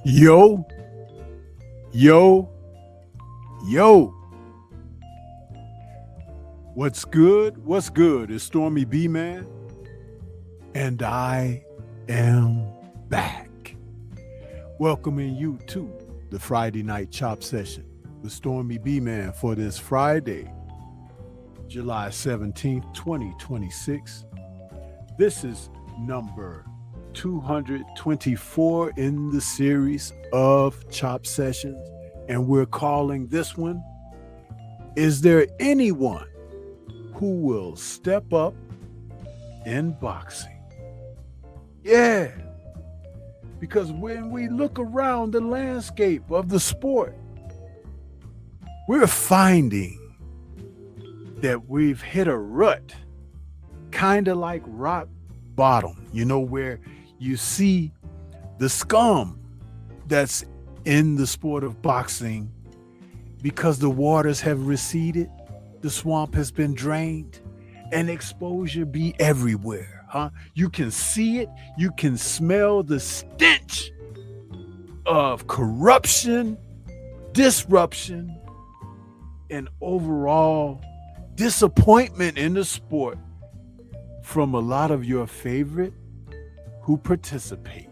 Yo, yo, yo. What's good? What's good? It's Stormybman, and I am back. Welcoming you to the Friday night chop session with Stormybman for this Friday, July 17th, 2026. This is number 224 in the series of chop sessions, and we're calling this one, Is There Anyone Who Will Step Up in Boxing? Yeah, because when we look around the landscape of the sport, we're finding that we've hit a rut, kind of like rock bottom, where you see the scum that's in the sport of boxing because the waters have receded, the swamp has been drained, and exposure be everywhere, huh? You can see it, you can smell the stench of corruption, disruption, and overall disappointment in the sport from a lot of your favorite who participate.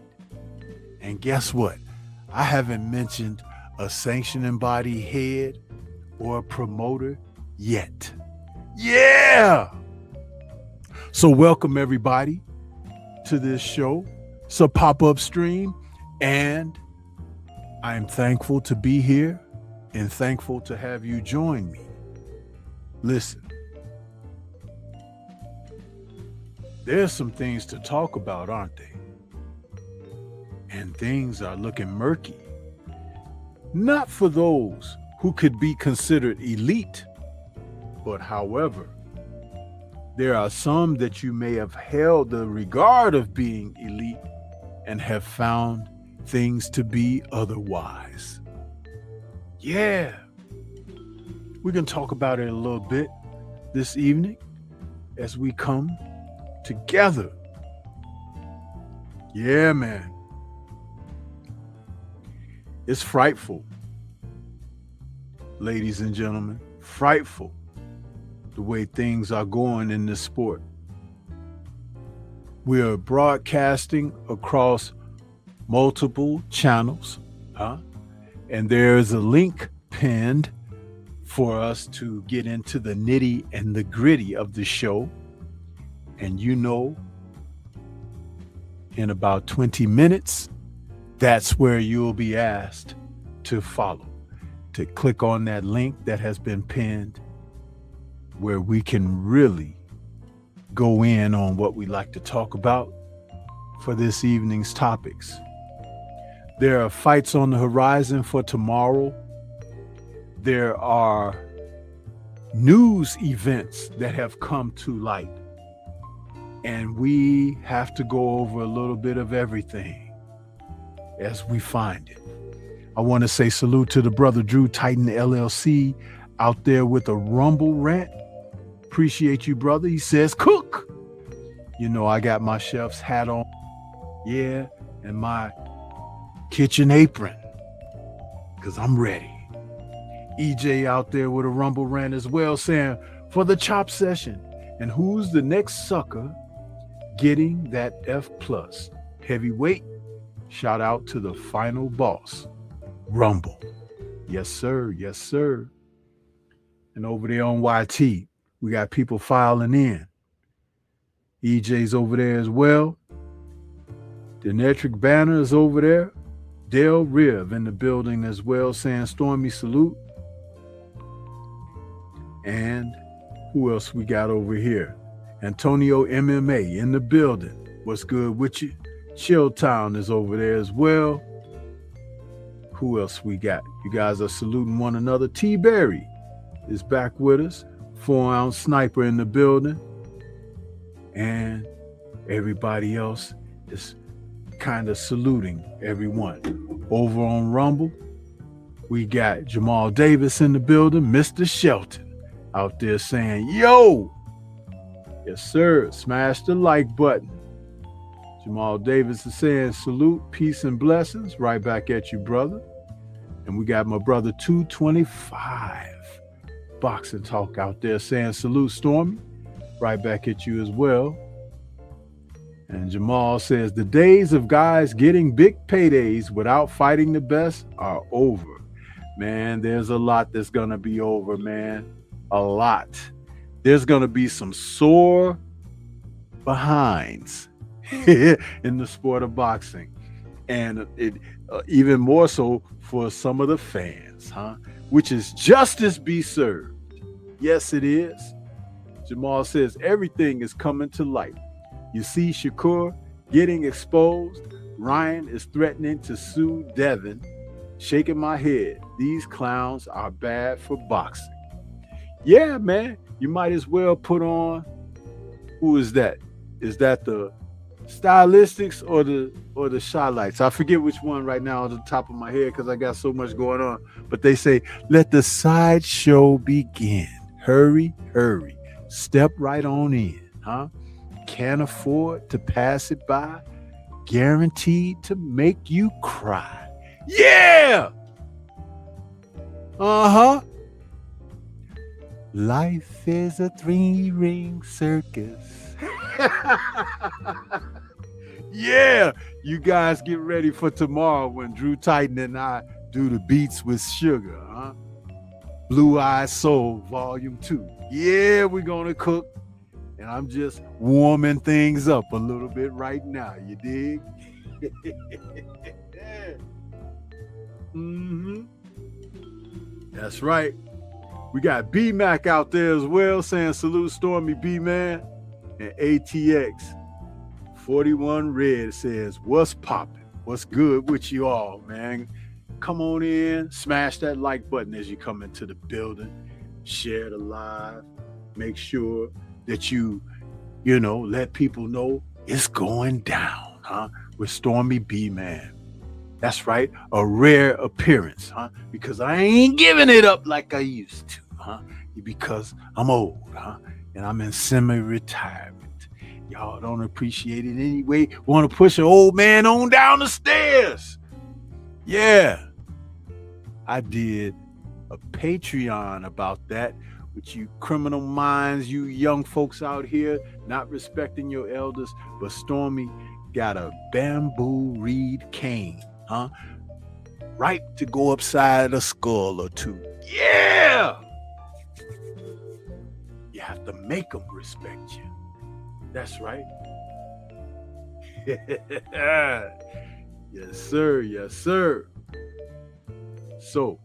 And guess what? I haven't mentioned a sanctioning body head or a promoter yet. Yeah! So welcome everybody to this show. It's a pop-up stream, and I'm thankful to be here and thankful to have you join me. Listen, there's some things to talk about, aren't they? And things are looking murky. Not for those who could be considered elite, but however, there are some that you may have held the regard of being elite and have found things to be otherwise. Yeah, we can talk about it a little bit this evening as we come together. Yeah, man. It's frightful, ladies and gentlemen, frightful the way things are going in this sport. We are broadcasting across multiple channels, and there's a link pinned for us to get into the nitty and the gritty of the show. And in about 20 minutes, that's where you'll be asked to follow, to click on that link that has been pinned, where we can really go in on what we like to talk about for this evening's topics. There are fights on the horizon for tomorrow. There are news events that have come to light, and we have to go over a little bit of everything as we find it. I want to say salute to the brother Drew Titan LLC out there with a Rumble rant. Appreciate you, brother. He says, cook. I got my chef's hat on. Yeah, and my kitchen apron, because I'm ready. EJ out there with a Rumble rant as well, saying, for the chop session. And who's the next sucker getting that F+? Heavyweight. Shout out to the final boss, Rumble. Yes, sir. Yes, sir. And over there on YT, we got people filing in. EJ's over there as well. The Netric Banner is over there. Dale Riv in the building as well, saying Stormy salute. And who else we got over here? Antonio MMA in the building. What's good with you? Chilltown is over there as well. Who else we got? You guys are saluting one another. T-Berry is back with us. 4-ounce sniper in the building. And everybody else is kind of saluting everyone. Over on Rumble, we got Jamal Davis in the building. Mr. Shelton out there saying, yo. Yes, sir. Smash the like button. Jamal Davis is saying salute, peace, and blessings. Right back at you, brother. And we got my brother 225 Boxing Talk out there saying salute, Stormy. Right back at you as well. And Jamal says the days of guys getting big paydays without fighting the best are over. Man, there's a lot that's going to be over, man. A lot. There's going to be some sore behinds in the sport of boxing. And it even more so for some of the fans, which is justice be served. Yes, it is. Jamal says everything is coming to light. You see Shakur getting exposed. Ryan is threatening to sue Devin. Shaking my head. These clowns are bad for boxing. Yeah, man. You might as well put on. Who is that? Is that the Stylistics or the Shy-Lights? I forget which one right now on the top of my head because I got so much going on. But they say, let the sideshow begin. Hurry, hurry. Step right on in, Can't afford to pass it by. Guaranteed to make you cry. Yeah! Life is a 3-ring circus. Yeah! You guys get ready for tomorrow when Drew Titan and I do the Beats with Sugar, Blue Eyed Soul Volume 2. Yeah, we're going to cook. And I'm just warming things up a little bit right now. You dig? That's right. We got B-Mac out there as well saying salute Stormy B-Man. And ATX 41 Red says, what's popping? What's good with you all, man? Come on in. Smash that like button as you come into the building. Share the live. Make sure that you let people know it's going down, with Stormy B-Man. That's right, a rare appearance, because I ain't giving it up like I used to, because I'm old, and I'm in semi-retirement. Y'all don't appreciate it anyway. Want to push an old man on down the stairs. Yeah, I did a Patreon about that. With you criminal minds, you young folks out here not respecting your elders, but Stormy got a bamboo reed cane, right to go upside a skull or two. Yeah! You have to make them respect you. That's right. Yes, sir. Yes, sir. So,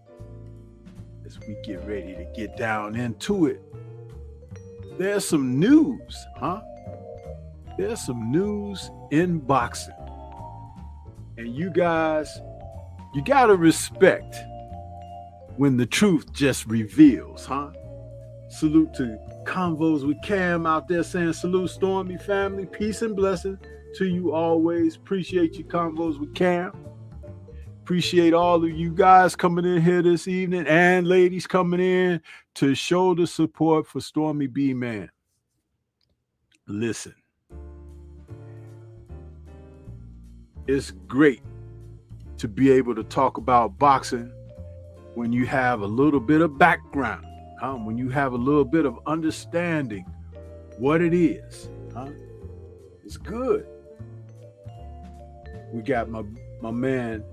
as we get ready to get down into it, there's some news, There's some news in boxing. And you guys, you gotta respect when the truth just reveals, Salute to Convos with Cam out there saying salute Stormy family, peace and blessings to you always. Appreciate you, Convos with Cam. Appreciate all of you guys coming in here this evening and ladies coming in to show the support for Stormy B-Man. Listen, it's great to be able to talk about boxing when you have a little bit of background, when you have a little bit of understanding what it is. It's good. We got my man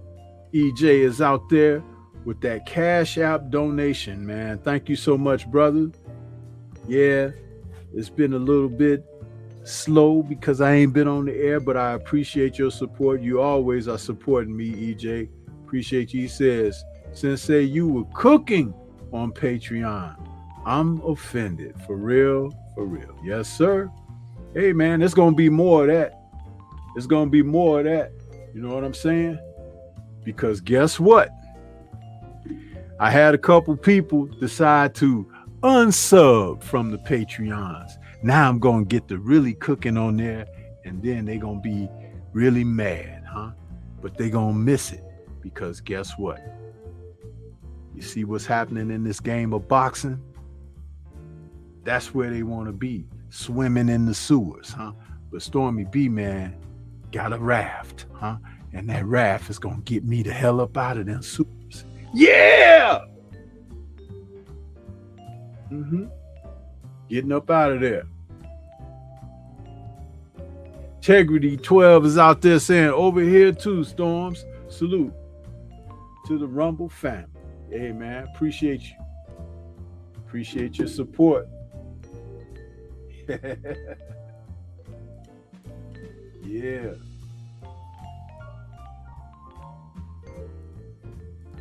EJ is out there with that Cash App donation, man. Thank you so much, brother. Yeah, it's been a little bit slow because I ain't been on the air, but I appreciate your support. You always are supporting me, EJ. Appreciate you. He says, Sensei, you were cooking on Patreon. I'm offended. For real, for real. Yes, sir. Hey, man, there's going to be more of that. There's going to be more of that. You know what I'm saying? Because guess what? I had a couple people decide to unsub from the Patreons. Now I'm going to get to really cooking on there, and then they're going to be really mad, But they're going to miss it because guess what? You see what's happening in this game of boxing? That's where they want to be, swimming in the sewers, But Stormy B-Man got a raft, huh? And that raft is gonna get me the hell up out of them supers. Yeah. Getting up out of there. Integrity 12 is out there saying, over here too, Storms. Salute to the Rumble family. Hey, man, appreciate you. Appreciate your support. Yeah.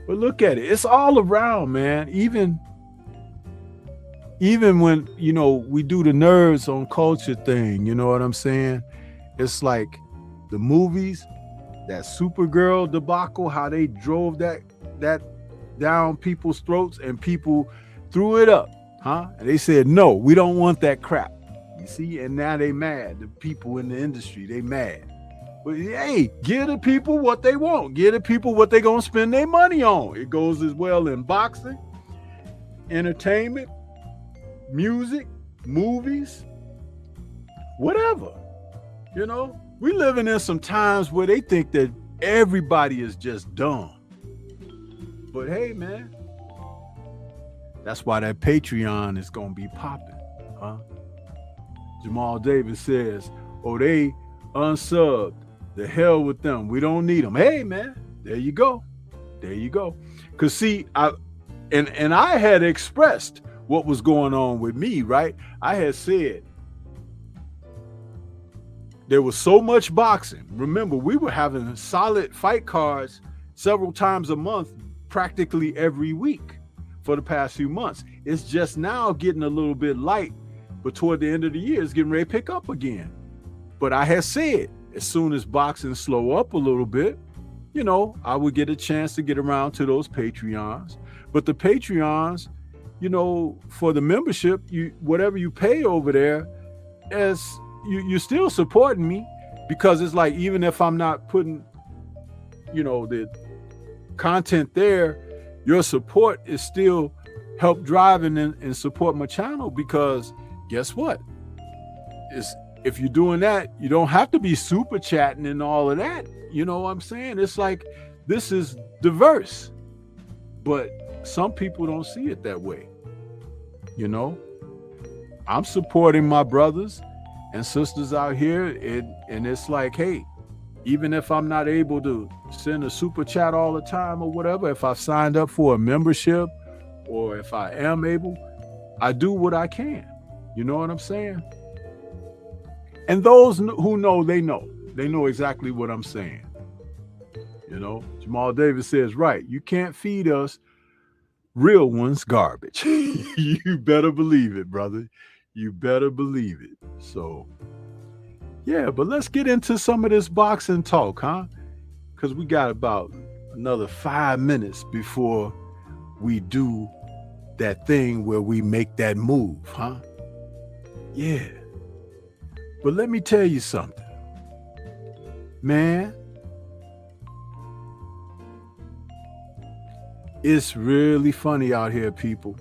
But look at it. It's all around, man. Even when, we do the Nerds on Culture thing, you know what I'm saying? It's like the movies, that Supergirl debacle, how they drove that down people's throats and people threw it up, huh? And they said, no, we don't want that crap. You see? And now they mad. The people in the industry, they mad. But hey, give the people what they want. Give the people what they're going to spend their money on. It goes as well in boxing, entertainment, music, movies, whatever. We living in some times where they think that everybody is just dumb. But hey, man, that's why that Patreon is going to be popping, huh? Jamal Davis says, oh, they unsubbed. The hell with them. We don't need them. Hey, man, there you go. There you go. Because see, I had expressed what was going on with me, right? I had said, there was so much boxing. Remember, we were having solid fight cards several times a month, practically every week for the past few months. It's just now getting a little bit light, but toward the end of the year, it's getting ready to pick up again. But I had said, as soon as boxing slow up a little bit, I would get a chance to get around to those Patreons. But the Patreons, for the membership, whatever you pay over there, as you're still supporting me, because it's like, even if I'm not putting, the content there, your support is still help driving and support my channel, because guess what? If you're doing that, you don't have to be super chatting and all of that. You know what I'm saying? It's like, this is diverse, but some people don't see it that way. I'm supporting my brothers and sisters out here, and it's like, hey, even if I'm not able to send a super chat all the time or whatever, if I've signed up for a membership, or if I am able, I do what I can. You know what I'm saying? And those who know, they know exactly what I'm saying. Jamal Davis says, right, you can't feed us real ones garbage. You better believe it, brother. You better believe it. So, yeah, but let's get into some of this boxing talk, huh? Because we got about another 5 minutes before we do that thing where we make that move, huh? Yeah. But let me tell you something, man. It's really funny out here, people.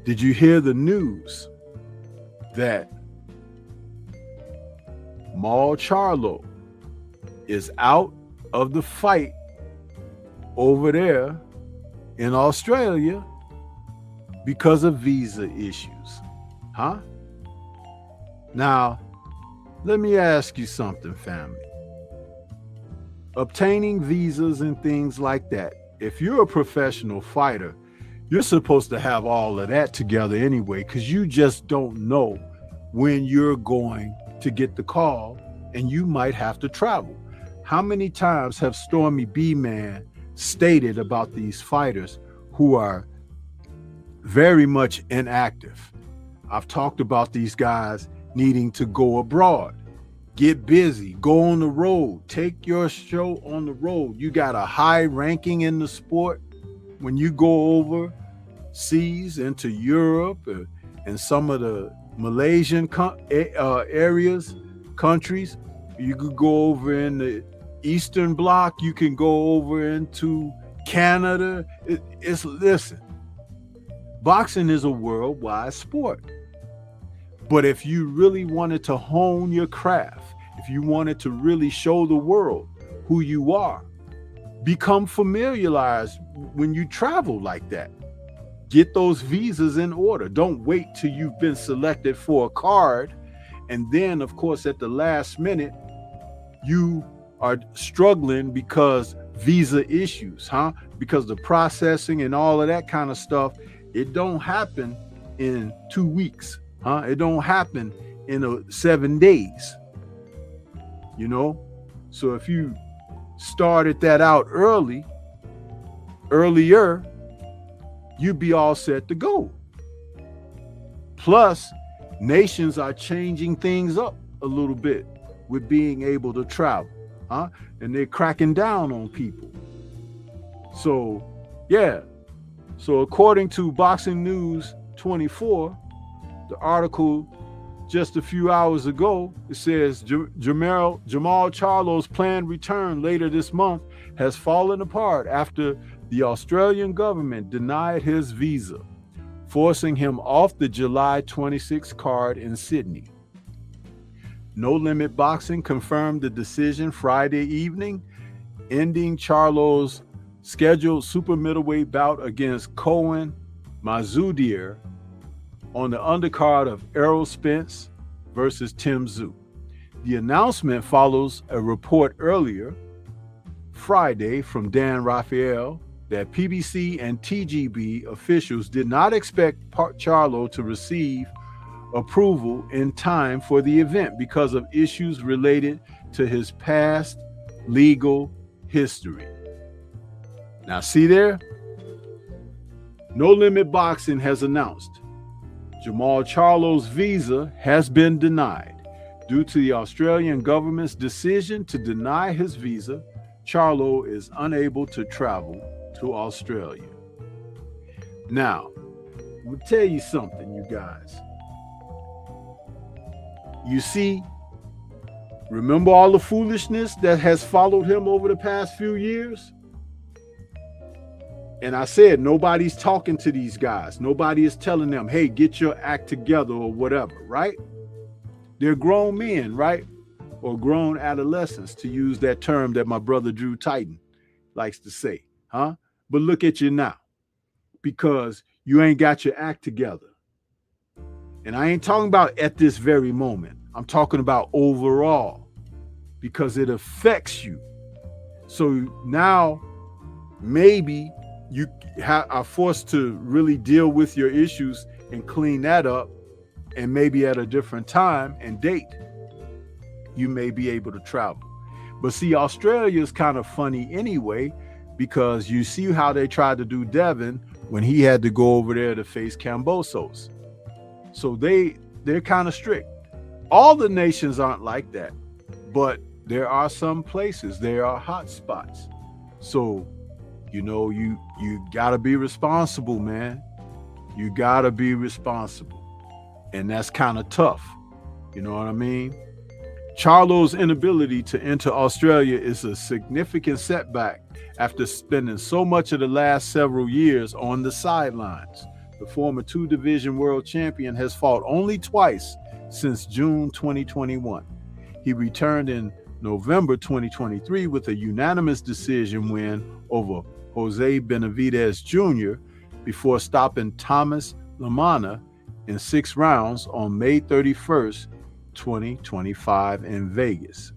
Did you hear the news that Maul Charlo is out of the fight over there in Australia because of visa issues, huh? Now, let me ask you something, family. Obtaining visas and things like that, if you're a professional fighter, you're supposed to have all of that together anyway, because you just don't know when you're going to get the call and you might have to travel. How many times have Stormybman stated about these fighters who are very much inactive? I've talked about these guys needing to go abroad, get busy, go on the road, take your show on the road. You got a high ranking in the sport. When you go overseas into Europe and some of the Malaysian areas, countries, you could go over in the Eastern Bloc, you can go over into Canada. Listen, boxing is a worldwide sport. But if you really wanted to hone your craft if you wanted to really show the world who you are, become familiarized when you travel like that. Get those visas in order. Don't wait till you've been selected for a card. And then, of course, at the last minute, you are struggling because visa issues, because the processing and all of that kind of stuff, it don't happen in 2 weeks, It don't happen in 7 days, So if you started that out earlier, you'd be all set to go. Plus, nations are changing things up a little bit with being able to travel, and they're cracking down on people. So, yeah. So according to Boxing News 24, the article just a few hours ago, it says Jamal Charlo's planned return later this month has fallen apart after the Australian government denied his visa, forcing him off the July 26 card in Sydney. No Limit Boxing confirmed the decision Friday evening, ending Charlo's scheduled super middleweight bout against Cohen Mazoudir on the undercard of Errol Spence versus Tim Tszyu. The announcement follows a report earlier Friday from Dan Raphael that PBC and TGB officials did not expect Charlo to receive approval in time for the event because of issues related to his past legal history. Now, see there? No Limit Boxing has announced Jamal Charlo's visa has been denied. Due to the Australian government's decision to deny his visa, Charlo is unable to travel to Australia. Now, I'll tell you something, you guys. You see, remember all the foolishness that has followed him over the past few years? And I said, nobody's talking to these guys. Nobody is telling them, hey, get your act together or whatever, right? They're grown men, right? Or grown adolescents, to use that term that my brother Drew Titan likes to say, But look at you now, because you ain't got your act together. And I ain't talking about at this very moment. I'm talking about overall, because it affects you. So now maybe you are forced to really deal with your issues and clean that up, and maybe at a different time and date, you may be able to travel. But see, Australia is kind of funny anyway, because you see how they tried to do Devin when he had to go over there to face Kambosos. So they're kind of strict. All the nations aren't like that, but there are some places, there are hot spots. So, you gotta be responsible, man. You gotta be responsible. And that's kind of tough. You know what I mean? Charlo's inability to enter Australia is a significant setback after spending so much of the last several years on the sidelines. The former 2-division world champion has fought only twice since June 2021. He returned in November 2023 with a unanimous decision win over Jose Benavidez Jr. before stopping Thomas Lamana in 6 rounds on May 31st, 2025 in Vegas.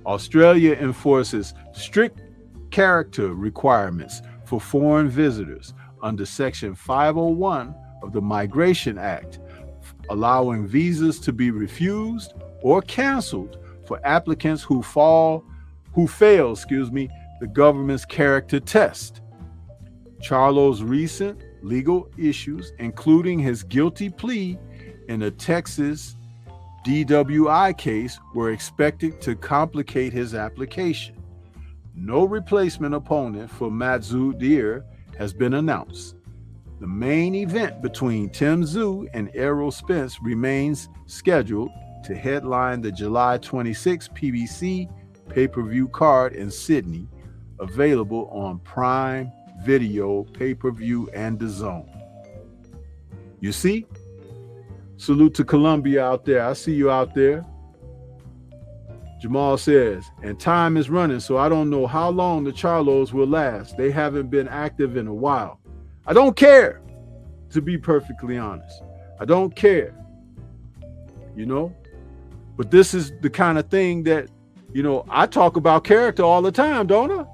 Australia enforces strict character requirements for foreign visitors under Section 501 of the Migration Act, allowing visas to be refused or canceled for applicants who fail the government's character test. Charlo's recent legal issues, including his guilty plea in a Texas DWI case, were expected to complicate his application. No replacement opponent for Mazoudir has been announced. The main event between Tim Tszyu and Errol Spence remains scheduled to headline the July 26 PBC pay-per-view card in Sydney, available on Prime Video, pay-per-view, and DAZN. You see? Salute to Colombia out there. I see you out there. Jamal says, and time is running, so I don't know how long the Charlos will last. They haven't been active in a while. I don't care, to be perfectly honest. I don't care, you know? But this is the kind of thing that, you know, I talk about character all the time, don't I?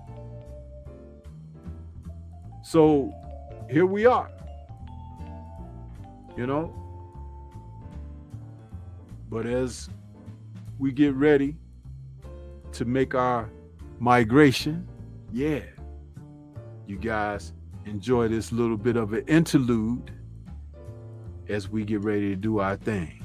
So here we are, you know? But as we get ready to make our migration, yeah, you guys enjoy this little bit of an interlude as we get ready to do our thing.